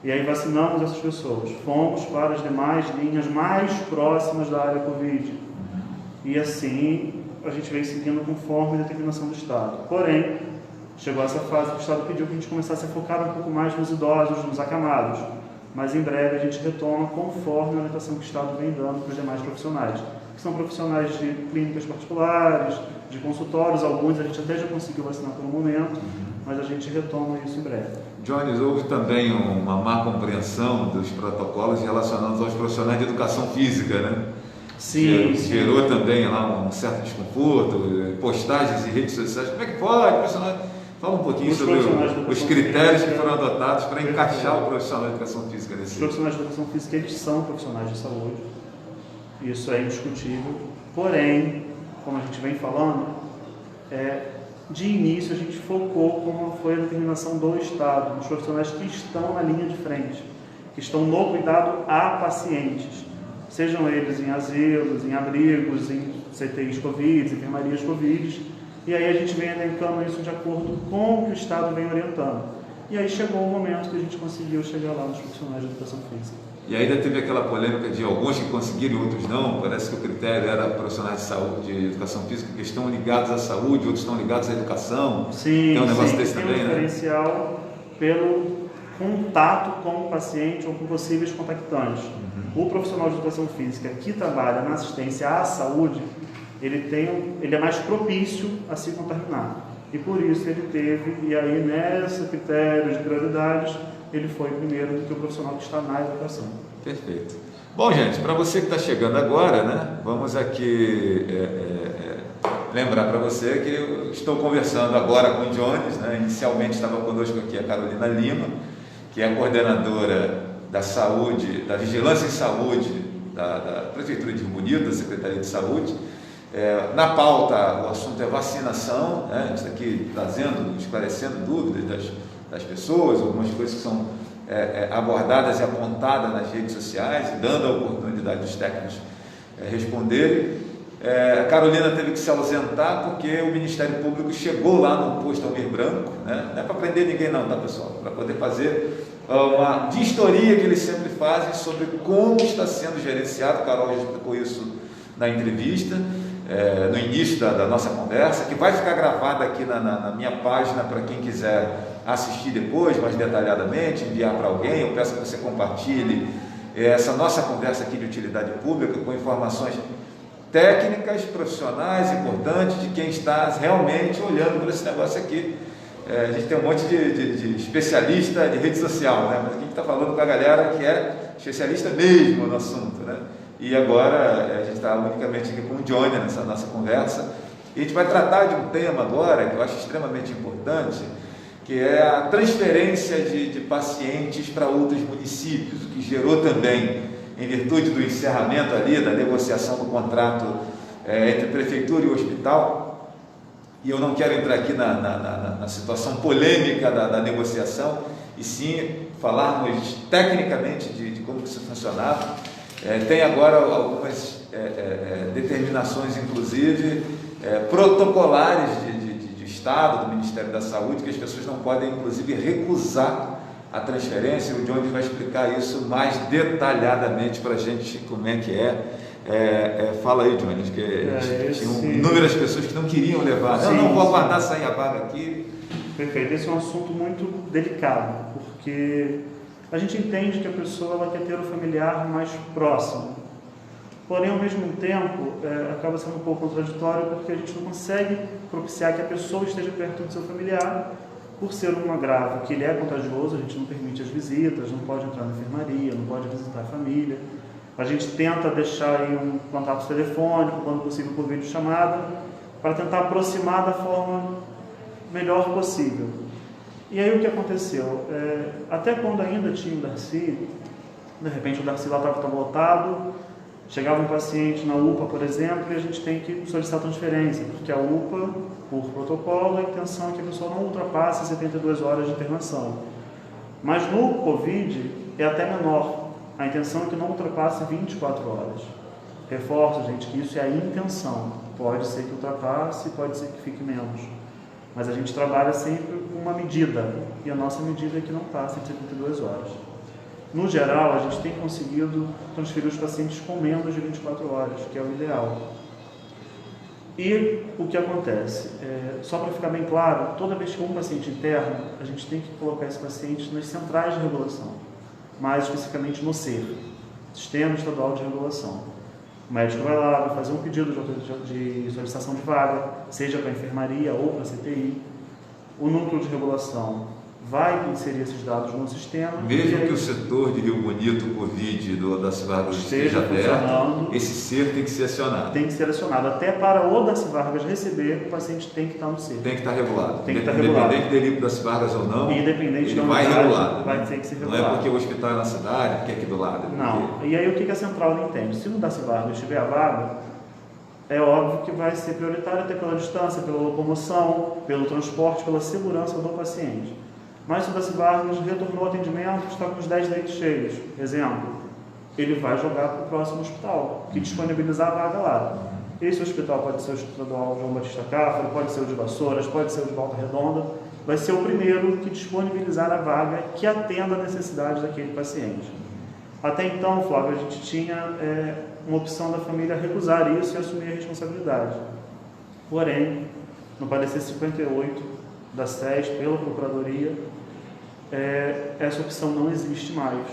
E aí vacinamos essas pessoas. Fomos para as demais linhas mais próximas da área Covid. E assim a gente vem seguindo conforme a determinação do Estado. Porém, chegou essa fase que o Estado pediu que a gente começasse a focar um pouco mais nos idosos, nos acamados. Mas em breve a gente retoma conforme a orientação que o Estado vem dando para os demais profissionais. Que são profissionais de clínicas particulares, de consultórios, alguns a gente até já conseguiu vacinar por um momento, mas a gente retoma isso em breve. Jones, houve também uma má compreensão dos protocolos relacionados aos profissionais de educação física, né? Sim. Gerou também lá um certo desconforto, postagens em redes sociais. Como é que pode? Fala um pouquinho sobre os critérios que foram adotados para encaixar o profissional de educação física nesse. Os profissionais de educação física, eles são profissionais de saúde, isso é indiscutível. Porém, como a gente vem falando, de início a gente focou como foi a determinação do Estado, dos profissionais que estão na linha de frente, que estão no cuidado a pacientes, sejam eles em asilos, em abrigos, em CTIs Covid, enfermarias Covid, E aí a gente vem elencando isso de acordo com o que o Estado vem orientando. E aí chegou o momento que a gente conseguiu chegar lá nos profissionais de educação física. E ainda teve aquela polêmica de alguns que conseguiram e outros não. Parece que o critério era profissionais de saúde, de educação física, que estão ligados à saúde, outros estão ligados à educação. Sim, tem um negócio sim, desse tem também, um diferencial pelo contato com o paciente ou com possíveis contactantes. O profissional de educação física que trabalha na assistência à saúde, ele é mais propício a se contaminar. E por isso ele teve, e aí nesse critério de prioridades, ele foi primeiro do que o profissional que está na educação. Perfeito. Bom, gente, para você que está chegando agora, né, vamos aqui lembrar para você que eu estou conversando agora com o Jones, né, inicialmente estava conosco aqui a Carolina Lima, que é a coordenadora da saúde, da vigilância em saúde da Prefeitura de Rio Bonito, da Secretaria de Saúde. Na pauta, o assunto é vacinação, né? A gente está aqui trazendo, esclarecendo dúvidas das pessoas, algumas coisas que são abordadas e apontadas nas redes sociais, e dando a oportunidade dos técnicos responderem. A Carolina teve que se ausentar porque o Ministério Público chegou lá no posto Almir Branco, né? Não é para prender ninguém não, tá, pessoal? Para poder fazer uma vistoria que eles sempre fazem sobre como está sendo gerenciado. A Carol já explicou isso na entrevista, no início da nossa conversa, que vai ficar gravada aqui na minha página para quem quiser assistir depois, mais detalhadamente, enviar para alguém. Eu peço que você compartilhe essa nossa conversa aqui de utilidade pública com informações técnicas, profissionais, importantes, de quem está realmente olhando para esse negócio aqui. A gente tem um monte de especialista de rede social, né? Mas aqui a gente está falando com a galera que é especialista mesmo no assunto, né? E agora a gente está unicamente aqui com o Johnny nessa nossa conversa. E a gente vai tratar de um tema agora que eu acho extremamente importante, que é a transferência de pacientes para outros municípios, o que gerou também, em virtude do encerramento ali, da negociação do contrato entre prefeitura e hospital. E eu não quero entrar aqui na situação polêmica da negociação, e sim falarmos tecnicamente de como isso funcionava. Tem agora algumas determinações, inclusive, protocolares de Estado, do Ministério da Saúde, que as pessoas não podem, inclusive, recusar a transferência. O Johnny vai explicar isso mais detalhadamente para a gente, como é que fala aí, Johnny, que tinha inúmeras pessoas que não queriam levar. Sim, não vou aguardar sair a vaga aqui. Perfeito, esse é um assunto muito delicado, porque a gente entende que a pessoa ela quer ter o familiar mais próximo, porém, ao mesmo tempo, acaba sendo um pouco contraditório, porque a gente não consegue propiciar que a pessoa esteja perto do seu familiar, por ser um agravo que ele é contagioso. A gente não permite as visitas, não pode entrar na enfermaria, não pode visitar a família. A gente tenta deixar aí um contato telefônico, quando possível por videochamada, para tentar aproximar da forma melhor possível. E aí o que aconteceu? Até quando ainda tinha o Darcy, de repente o Darcy lá estava lotado, chegava um paciente na UPA, por exemplo, e a gente tem que solicitar transferência, porque a UPA, por protocolo, a intenção é que a pessoa não ultrapasse 72 horas de internação. Mas no Covid é até menor. A intenção é que não ultrapasse 24 horas. Reforço, gente, que isso é a intenção. Pode ser que ultrapasse, pode ser que fique menos. Mas a gente trabalha sempre com uma medida, e a nossa medida é que não passe de 72 horas. No geral, a gente tem conseguido transferir os pacientes com menos de 24 horas, que é o ideal. E o que acontece? Só para ficar bem claro, toda vez que um paciente interna, a gente tem que colocar esse paciente nas centrais de regulação, mais especificamente no SER, Sistema Estadual de Regulação. O médico vai lá, vai fazer um pedido de solicitação de vaga, seja para a enfermaria ou para a CTI. O núcleo de regulação vai inserir esses dados no sistema. Mesmo que o setor de Rio Bonito, Covid, do Darcy Vargas esteja aberto, esse SER tem que ser acionado. Tem que ser acionado. Até para o Darcy Vargas receber, o paciente tem que estar no SER. Tem que estar regulado. Tem que estar regulado. Independente dele ir para o Darcy Vargas ou não, independente ele vai regulado. Vai ter que ser regulado. Não é porque o hospital é na cidade, porque é aqui do lado. Não. Porque... E aí o que a central não entende? Se no Darcy Vargas tiver a vaga, é óbvio que vai ser prioritário até pela distância, pela locomoção, pelo transporte, pela segurança do paciente. Mas se o Darcy Vargas retornou ao atendimento, está com os 10 leitos cheios, exemplo, ele vai jogar para o próximo hospital, que disponibilizar a vaga lá. Esse hospital pode ser o Estadual João Batista Cáfaro, pode ser o de Vassouras, pode ser o de Volta Redonda, vai ser o primeiro que disponibilizar a vaga que atenda a necessidade daquele paciente. Até então, Flávio, a gente tinha uma opção da família recusar isso e assumir a responsabilidade. Porém, no parecer 58 da SES, pela Procuradoria, essa opção não existe mais.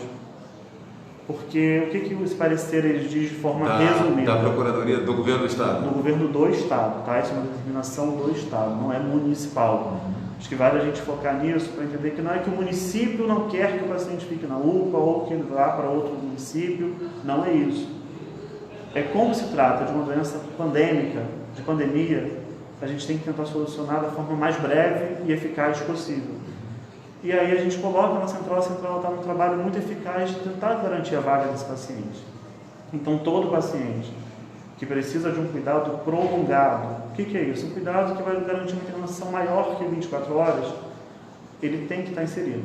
Porque o que esse parecer ele diz de forma resumida? Da Procuradoria do Governo do Estado? Do Governo do Estado, tá? Isso é uma determinação do Estado, não é municipal. Acho que vale a gente focar nisso para entender que não é que o município não quer que o paciente fique na UPA ou que ele vá para outro município, não é isso. É como se trata de uma doença pandêmica, de pandemia, a gente tem que tentar solucionar da forma mais breve e eficaz possível. E aí a gente coloca na central, a central está num trabalho muito eficaz de tentar garantir a vaga desse paciente. Então todo paciente que precisa de um cuidado prolongado, o que é isso? Um cuidado que vai garantir uma internação maior que 24 horas, ele tem que estar inserido.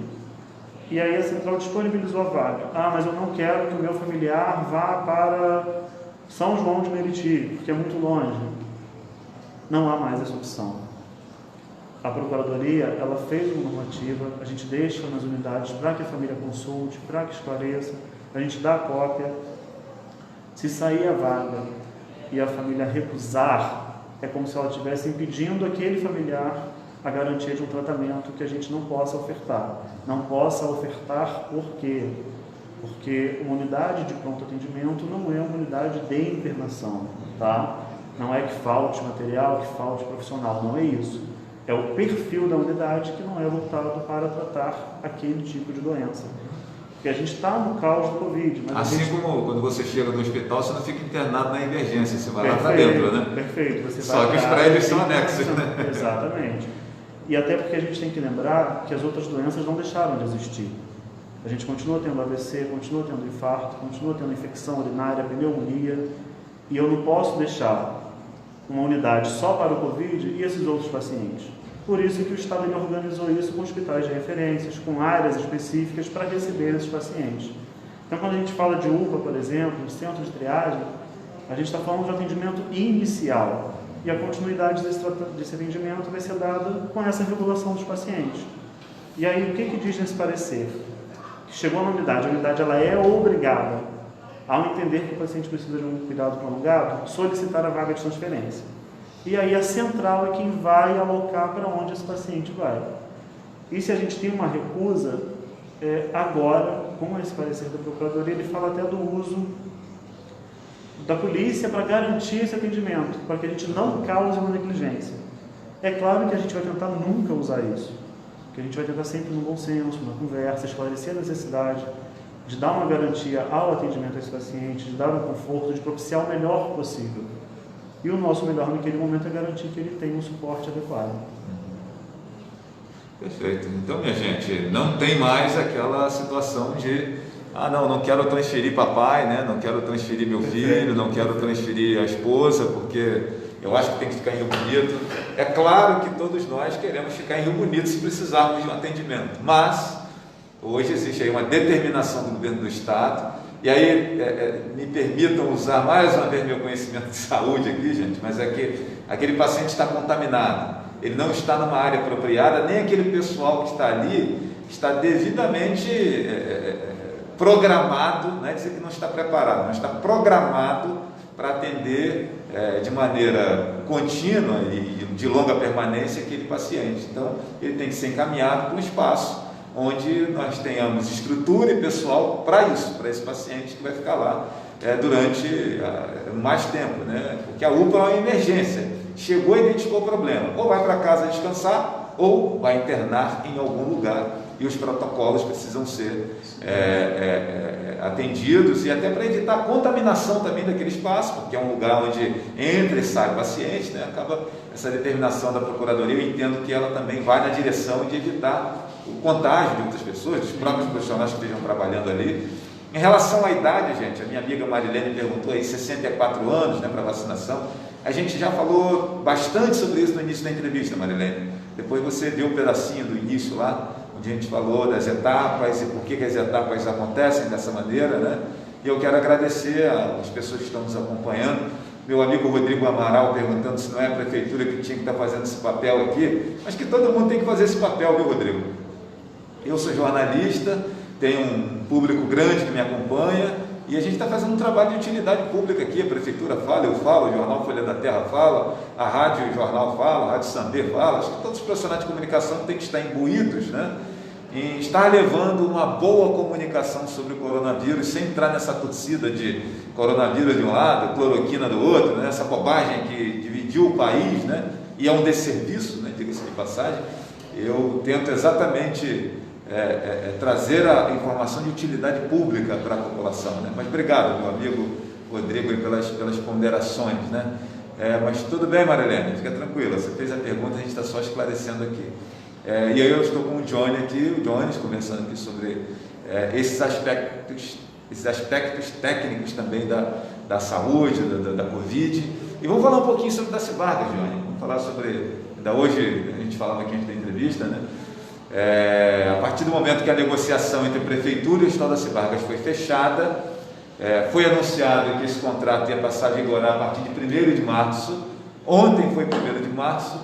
E aí a central disponibilizou a vaga. Mas eu não quero que o meu familiar vá para São João de Meriti, porque é muito longe. Não há mais essa opção. A Procuradoria, ela fez uma normativa, a gente deixa nas unidades para que a família consulte, para que esclareça, a gente dá a cópia. Se sair a vaga e a família recusar, é como se ela estivesse impedindo aquele familiar a garantia de um tratamento que a gente não possa ofertar. Não possa ofertar por quê? Porque uma unidade de pronto atendimento não é uma unidade de internação, tá? Não é que falte material, que falte profissional, não é isso. É o perfil da unidade que não é voltado para tratar aquele tipo de doença. Porque a gente está no caos do Covid. Mas assim como quando você chega no hospital, você não fica internado na emergência, você vai lá para dentro, né? Perfeito. Só que os prédios são anexos, né? Exatamente. E até porque a gente tem que lembrar que as outras doenças não deixaram de existir. A gente continua tendo AVC, continua tendo infarto, continua tendo infecção urinária, pneumonia, e eu não posso deixar uma unidade só para o Covid e esses outros pacientes. Por isso que o Estado ele organizou isso com hospitais de referências, com áreas específicas para receber esses pacientes. Então, quando a gente fala de UPA, por exemplo, de centro de triagem, a gente está falando de atendimento inicial. E a continuidade desse atendimento vai ser dada com essa regulação dos pacientes. E aí, o que diz nesse parecer? Que chegou na unidade, a unidade ela é obrigada, ao entender que o paciente precisa de um cuidado prolongado, solicitar a vaga de transferência. E aí a central é quem vai alocar para onde esse paciente vai. E se a gente tem uma recusa, agora, com esse parecer da Procuradoria, ele fala até do uso da polícia para garantir esse atendimento, para que a gente não cause uma negligência. É claro que a gente vai tentar nunca usar isso, que a gente vai tentar sempre no bom senso, na conversa, esclarecer a necessidade de dar uma garantia ao atendimento a esse paciente, de dar um conforto, de propiciar o melhor possível. E o nosso melhor naquele momento é garantir que ele tenha um suporte adequado. Perfeito. Então, minha gente, não tem mais aquela situação de não quero transferir papai, né? Não quero transferir meu filho, não quero transferir a esposa, porque eu acho que tem que ficar em Rio Bonito. É claro que todos nós queremos ficar em Rio Bonito se precisarmos de um atendimento, mas hoje existe aí uma determinação do governo do Estado. E aí, me permitam usar mais uma vez meu conhecimento de saúde aqui, gente, mas é que aquele paciente está contaminado, ele não está numa área apropriada, nem aquele pessoal que está ali está devidamente programado, não é dizer que não está preparado, mas está programado para atender de maneira contínua e de longa permanência aquele paciente. Então, ele tem que ser encaminhado para um espaço onde nós tenhamos estrutura e pessoal para isso, para esse paciente que vai ficar lá durante mais tempo, né? Porque a UPA é uma emergência, chegou e identificou o problema, ou vai para casa descansar, ou vai internar em algum lugar, e os protocolos precisam ser atendidos, e até para evitar a contaminação também daquele espaço, porque é um lugar onde entra e sai o paciente, né? Acaba essa determinação da Procuradoria, eu entendo que ela também vai na direção de evitar o contágio de outras pessoas, dos próprios profissionais que estejam trabalhando ali. Em relação à idade, gente, a minha amiga Marilene perguntou aí 64 anos, né, para vacinação. A gente já falou bastante sobre isso no início da entrevista, Marilene. Depois você viu um pedacinho do início lá, onde a gente falou das etapas e por que as etapas acontecem dessa maneira, né? E eu quero agradecer às pessoas que estão nos acompanhando. meu amigo Rodrigo Amaral perguntando se não é a prefeitura que tinha que estar fazendo esse papel aqui, mas que todo mundo tem que fazer esse papel, viu, Rodrigo? Eu sou jornalista, tenho um público grande que me acompanha e a gente está fazendo um trabalho de utilidade pública aqui. A prefeitura fala, eu falo, o jornal Folha da Terra fala, a rádio e jornal fala, a rádio Saber fala. Acho que todos os profissionais de comunicação têm que estar imbuídos, né, em estar levando uma boa comunicação sobre o coronavírus, sem entrar nessa torcida de coronavírus de um lado, cloroquina do outro, né, essa bobagem que dividiu o país, né, e é um desserviço, né, diga-se de passagem. Eu tento exatamente trazer a informação de utilidade pública para a população, né? Mas obrigado, meu amigo Rodrigo, pelas ponderações, né? Mas tudo bem, Marilene, fica tranquila, você fez a pergunta, a gente está só esclarecendo aqui. E aí eu estou com o Johnny aqui, o Jones, conversando aqui sobre esses aspectos técnicos também da saúde, da Covid. E vamos falar um pouquinho sobre Daci Vargas, Johnny. Vamos falar sobre, ainda hoje, a gente falava aqui antes da entrevista, né? A partir do momento que a negociação entre a Prefeitura e o Estado Daci Vargas foi fechada, foi anunciado que esse contrato ia passar a vigorar a partir de 1º de março, ontem foi 1º de março,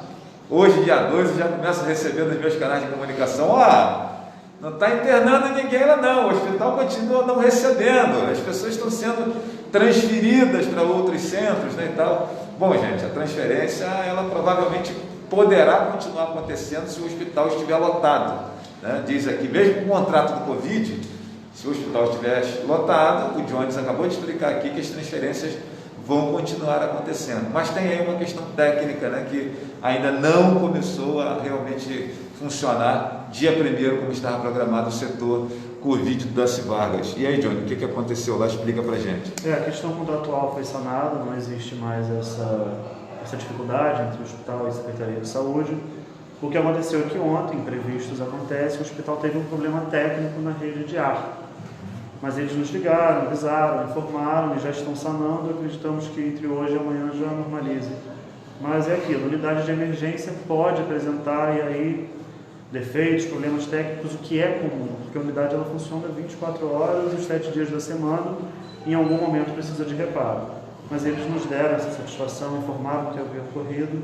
hoje, dia 2, eu já começo a receber nos meus canais de comunicação, não está internando ninguém lá não, o hospital continua não recebendo, as pessoas estão sendo transferidas para outros centros, né, e tal. Bom, gente, a transferência, ela provavelmente poderá continuar acontecendo se o hospital estiver lotado, né? Diz aqui, mesmo com o contrato do Covid, se o hospital estiver lotado, o Jones acabou de explicar aqui que as transferências vão continuar acontecendo, mas tem aí uma questão técnica, né, que ainda não começou a realmente funcionar dia 1º, como estava programado o setor Covid do Daci Vargas. E aí, Johnny, o que aconteceu lá? Explica pra gente. A questão contratual foi sanada, não existe mais essa dificuldade entre o hospital e a Secretaria de Saúde. O que aconteceu é que ontem, imprevistos acontecem, o hospital teve um problema técnico na rede de ar. Mas eles nos ligaram, avisaram, informaram e já estão sanando. Acreditamos que entre hoje e amanhã já normalize. Mas é aquilo, a unidade de emergência pode apresentar e aí defeitos, problemas técnicos, o que é comum, porque a unidade ela funciona 24 horas, os 7 dias da semana, e em algum momento precisa de reparo. Mas eles nos deram essa satisfação, informaram o que havia ocorrido,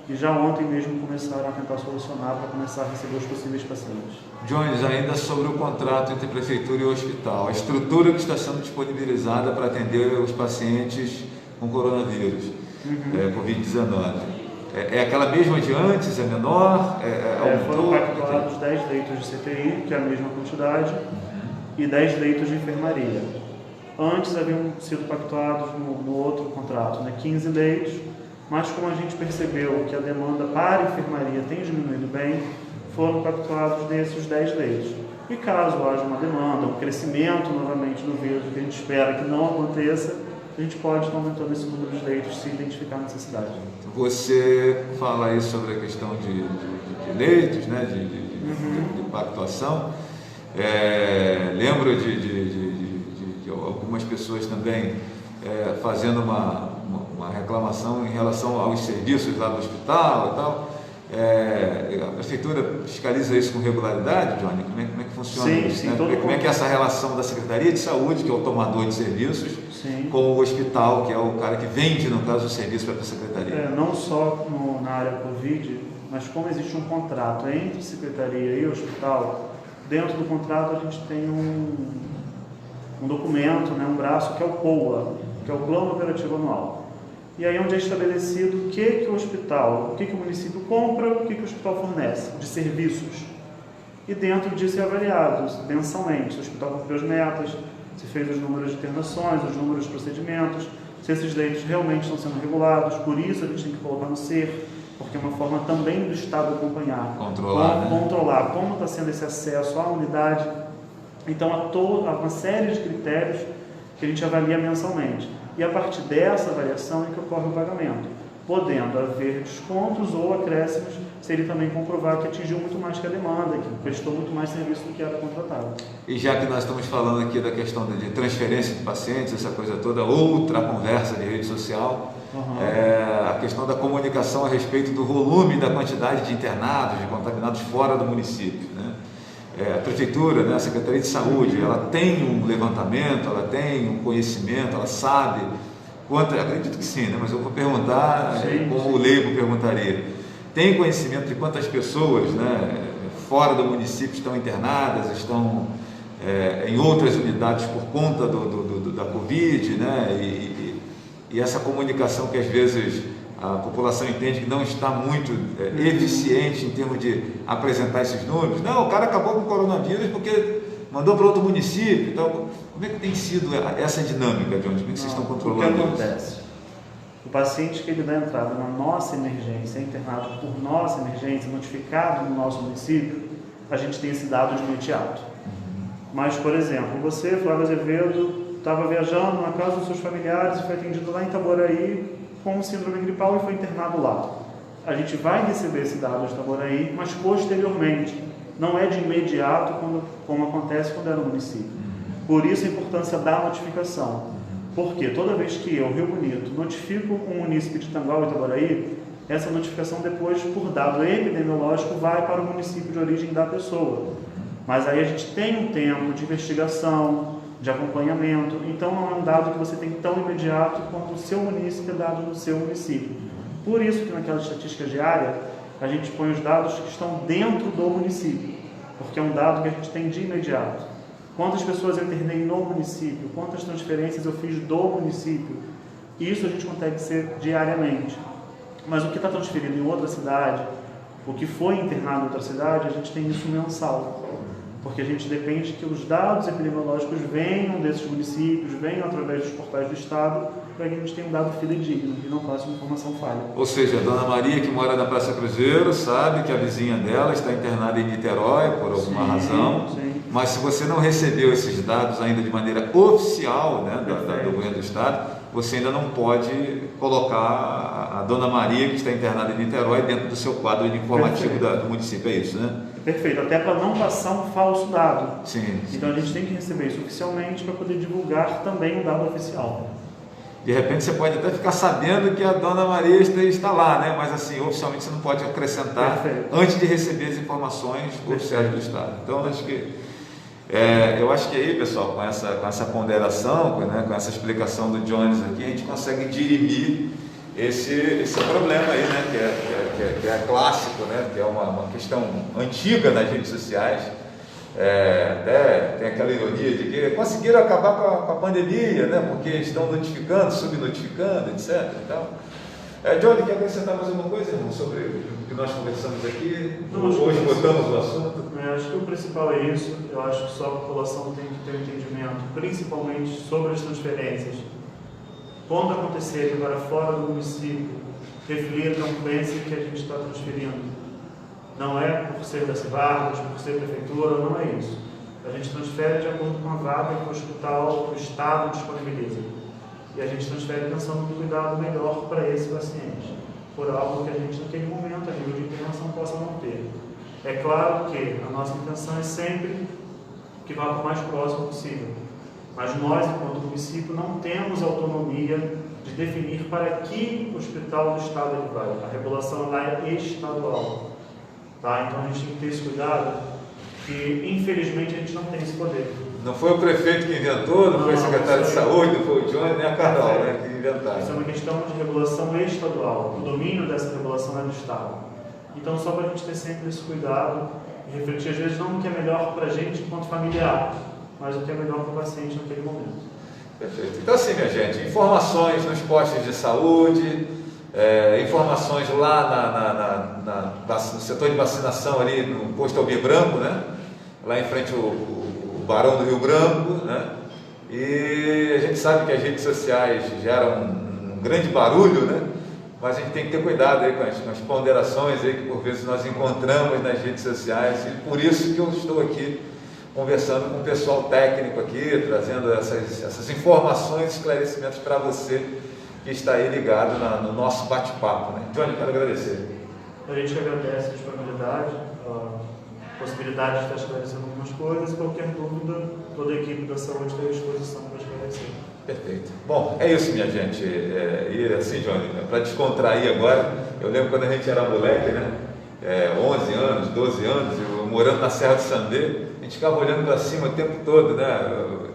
e já ontem mesmo começaram a tentar solucionar para começar a receber os possíveis pacientes. Jones, ainda sobre o contrato entre a Prefeitura e o hospital, a estrutura que está sendo disponibilizada para atender os pacientes com coronavírus, Covid-19, é aquela mesma de antes, é menor? Foram pactuados 10 leitos de CTI, que é a mesma quantidade, e 10 leitos de enfermaria. Antes haviam sido pactuados no outro contrato, 15 leitos, mas como a gente percebeu que a demanda para a enfermaria tem diminuído bem, foram pactuados desses 10 leitos. E caso haja uma demanda, um crescimento novamente no vírus, que a gente espera que não aconteça, a gente pode estar aumentando esse número de leitos se identificar a necessidade. Você fala aí sobre a questão de leitos, né, de pactuação. Lembro de algumas pessoas também fazendo uma reclamação em relação aos serviços lá do hospital e tal. A Prefeitura fiscaliza isso com regularidade, Johnny? Como é que funciona isso? Sim, né? Como é que é essa relação da Secretaria de Saúde, que é o tomador de serviços, com o hospital, que é o cara que vende, no caso, o serviço para a Secretaria? Não só na área Covid, mas como existe um contrato entre Secretaria e hospital, dentro do contrato a gente tem um documento, um braço, que é o POA, que é o Plano Operativo Anual. E aí onde é estabelecido o que o hospital, o que o município compra, o que o hospital fornece de serviços. E dentro disso é avaliado mensalmente se o hospital cumpriu as metas, se fez os números de internações, os números de procedimentos, se esses leitos realmente estão sendo regulados. Por isso a gente tem que colocar no SER, porque é uma forma também do Estado acompanhar, controlar como está sendo esse acesso à unidade. Então há uma série de critérios que a gente avalia mensalmente. E a partir dessa avaliação é que ocorre o pagamento, podendo haver descontos ou acréscimos se ele também comprovar que atingiu muito mais que a demanda, que prestou muito mais serviço do que era contratado. E já que nós estamos falando aqui da questão de transferência de pacientes, essa coisa toda, outra conversa de rede social, a questão da comunicação a respeito do volume e da quantidade de internados, de contaminados fora do município, né? A Prefeitura, né, a Secretaria de Saúde, ela tem um levantamento, ela tem um conhecimento, ela sabe acredito que sim, né? Mas eu vou perguntar como o sim. leigo perguntaria. Tem conhecimento de quantas pessoas, né, fora do município estão internadas, estão em outras unidades por conta da Covid, né? E essa comunicação que às vezes a população entende que não está muito eficiente em termos de apresentar esses números. Não, o cara acabou com o coronavírus porque mandou para outro município. Então, como é que tem sido essa dinâmica, Johnny? Como é que vocês estão controlando isso? O que isso? acontece? O paciente que ele dá entrada na nossa emergência, é internado por nossa emergência, notificado no nosso município, a gente tem esse dado de imediato. Mas, por exemplo, você, Flávio Azevedo, estava viajando na casa dos seus familiares e foi atendido lá em Itaboraí com síndrome gripal e foi internado lá. A gente vai receber esse dado de Itaboraí, mas posteriormente, não é de imediato como acontece quando é no município. Por isso a importância da notificação. Porque toda vez que eu, Rio Bonito, notifico um município de Tanguá ou Itaboraí, essa notificação depois, por dado epidemiológico, vai para o município de origem da pessoa. Mas aí a gente tem um tempo de investigação, de acompanhamento, então não é um dado que você tem tão imediato quanto o seu município é dado no seu município. Por isso que naquela estatística diária, a gente põe os dados que estão dentro do município, porque é um dado que a gente tem de imediato. Quantas pessoas eu internei no município, quantas transferências eu fiz do município, isso a gente consegue ser diariamente. Mas o que está transferido em outra cidade, o que foi internado em outra cidade, a gente tem isso mensal. Porque a gente depende que os dados epidemiológicos venham desses municípios, venham através dos portais do Estado, para que a gente tenha um dado fidedigno e não faça uma informação falha. Ou seja, a Dona Maria, que mora na Praça Cruzeiro, sabe que a vizinha dela está internada em Niterói por alguma razão, mas se você não recebeu esses dados ainda de maneira oficial, né, do governo do Estado, você ainda não pode colocar a Dona Maria, que está internada em Niterói, dentro do seu quadro de informativo do município, é isso, né? Perfeito, até para não passar um falso dado. Sim. Então a gente tem que receber isso oficialmente para poder divulgar também o dado oficial. De repente você pode até ficar sabendo que a Dona Maria está lá, né? Mas assim, oficialmente você não pode acrescentar antes de receber as informações oficiais do Estado. Então eu acho que aí, pessoal, com essa ponderação, né, com essa explicação do Jones aqui, a gente consegue dirimir esse problema aí, né, que é clássico, né, que é uma questão antiga nas redes sociais. Até tem aquela ironia de que conseguiram acabar com a pandemia, né, porque estão notificando, subnotificando, etc. Então, Johnny, quer acrescentar mais alguma coisa, irmão, sobre o que nós conversamos aqui? Hoje botamos o assunto. Acho que o principal é isso. Eu acho que só a população tem que ter um entendimento, principalmente sobre as transferências. Quando acontecerem para fora do município, reflitam, pensem que a gente está transferindo. Não é por ser da Civargas, por ser prefeitura, não é isso. A gente transfere de acordo com a vaga que o hospital, o Estado disponibiliza. E a gente transfere pensando no cuidado melhor para esse paciente, por algo que a gente naquele momento, a nível de internação, possa não ter. É claro que a nossa intenção é sempre que vá para o mais próximo possível. Mas nós, enquanto município, não temos autonomia de definir para que hospital do Estado ele vai. A regulação lá é estadual. Tá? Então a gente tem que ter esse cuidado, que infelizmente a gente não tem esse poder. Não foi o prefeito que inventou, não foi o secretário de saúde, não foi o Johnny, nem a Carol, né, que inventaram. Isso é uma questão de regulação estadual. O domínio dessa regulação é do Estado. Então, só para a gente ter sempre esse cuidado e refletir, às vezes, não o que é melhor para a gente enquanto familiar, mas o que é melhor para o paciente naquele momento. Perfeito. Então, assim, minha gente, informações nos postos de saúde, informações lá no setor de vacinação ali no posto Almir Branco, né? Lá em frente o Barão do Rio Branco, né? E a gente sabe que as redes sociais geram um grande barulho, né? Mas a gente tem que ter cuidado aí com as ponderações aí que por vezes nós encontramos nas redes sociais, e por isso que eu estou aqui conversando com o pessoal técnico aqui, trazendo essas informações, esclarecimentos para você que está aí ligado no nosso bate-papo, né? Johnny, quero agradecer. A gente agradece a disponibilidade, a possibilidade de estar esclarecendo algumas coisas, e qualquer dúvida, toda a equipe da saúde está à disposição para esclarecer. Perfeito. Bom, é isso, minha gente. E assim, Johnny, para descontrair agora, eu lembro quando a gente era moleque, né? 11 anos, 12 anos, eu morando na Serra do Sandê, a gente ficava olhando para cima o tempo todo, né?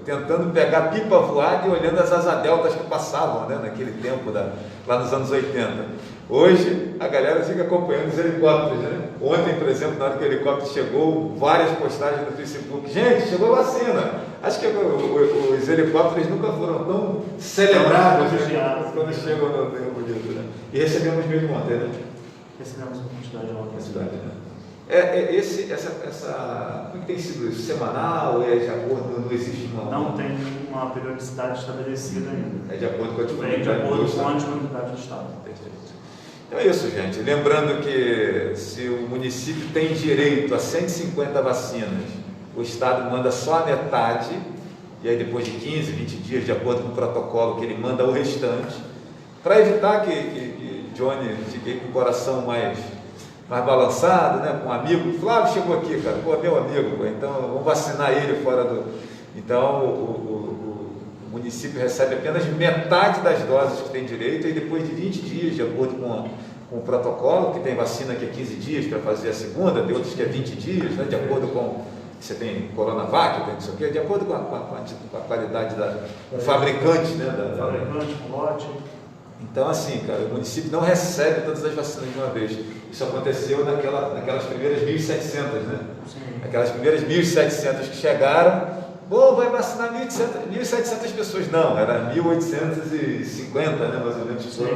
tentando pegar pipa voada e olhando as asas deltas que passavam, né, naquele tempo, lá nos anos 80. Hoje, a galera fica acompanhando os helicópteros, né? Ontem, por exemplo, na hora que o helicóptero chegou, várias postagens no Facebook. Gente, chegou a vacina. Acho que os helicópteros nunca foram tão celebrados, né, quando chegam no Rio Bonito, né? E recebemos mesmo ontem, né? Recebemos uma quantidade de uma cidade, né? Como tem sido isso? Semanal? É de acordo? Não existe uma... Não tem uma periodicidade estabelecida ainda. É de acordo com a disponibilidade do Estado. Perfeito. Então é isso, gente. Lembrando que se o município tem direito a 150 vacinas, o Estado manda só a metade, e aí depois de 15, 20 dias, de acordo com o protocolo, que ele manda o restante, para evitar que Johnny fique com o coração mais balançado, né, com um amigo. Flávio chegou aqui, cara, pô, meu amigo, pô, então vamos vacinar ele fora do... Então o município recebe apenas metade das doses que tem direito, e depois de 20 dias, de acordo com o protocolo, que tem vacina que é 15 dias para fazer a segunda, tem outros que é 20 dias, né, de acordo com... Você tem Coronavac, tem isso aqui, de acordo com a qualidade com o fabricante, né? Fabricante, com lote. Então, assim, cara, o município não recebe todas as vacinas de uma vez. Isso aconteceu naquelas primeiras 1.700, né? Sim. Aquelas primeiras 1.700 que chegaram, bom, vai vacinar 1.700 pessoas. Não, era 1.850, né, mais ou menos. Sim.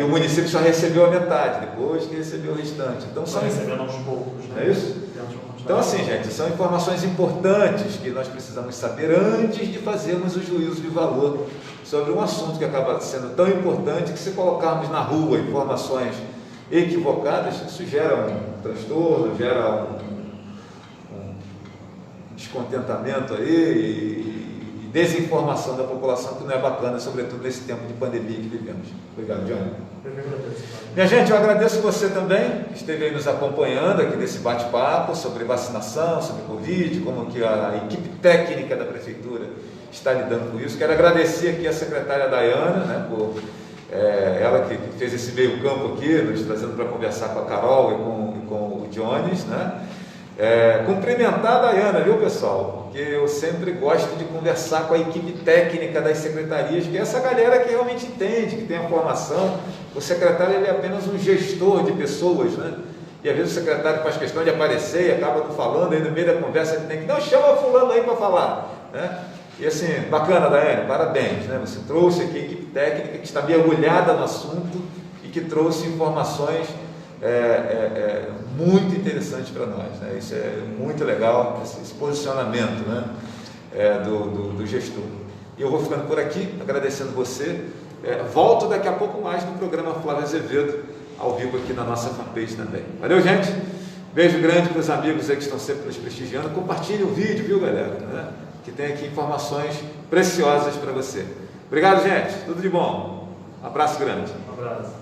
E o município só recebeu a metade, depois que recebeu o restante. Então, só recebendo aos poucos, né? É isso? Então, assim, gente, são informações importantes que nós precisamos saber antes de fazermos o juízo de valor sobre um assunto que acaba sendo tão importante que, se colocarmos na rua informações equivocadas, isso gera um transtorno, gera um descontentamento aí e desinformação da população, que não é bacana, sobretudo nesse tempo de pandemia que vivemos. Obrigado, Johnny. Minha gente, eu agradeço você também, que esteve aí nos acompanhando aqui nesse bate-papo sobre vacinação, sobre Covid, como que a equipe técnica da Prefeitura está lidando com isso. Quero agradecer aqui a secretária Dayana, né, por ela que fez esse meio campo aqui, nos trazendo para conversar com a Carol e com o Jones, né? Cumprimentar a Dayana, viu, pessoal? Porque eu sempre gosto de conversar com a equipe técnica das secretarias, que é essa galera que realmente entende, que tem a formação. O secretário, ele é apenas um gestor de pessoas, né? E às vezes o secretário faz questão de aparecer e acaba não falando, aí no meio da conversa ele tem que, não, chama fulano aí para falar, né? E assim, bacana, Daiane, parabéns, né? Você trouxe aqui a equipe técnica que está mergulhada no assunto e que trouxe informações muito interessantes para nós, né? Isso é muito legal, esse posicionamento, né, do gestor. E eu vou ficando por aqui, agradecendo você. Volto daqui a pouco mais no programa Flávio Azevedo, ao vivo aqui na nossa fanpage também. Valeu, gente? Beijo grande para os amigos aí que estão sempre nos prestigiando. Compartilhe o vídeo, viu, galera? Né? Que tem aqui informações preciosas para você. Obrigado, gente. Tudo de bom. Um abraço grande. Um abraço.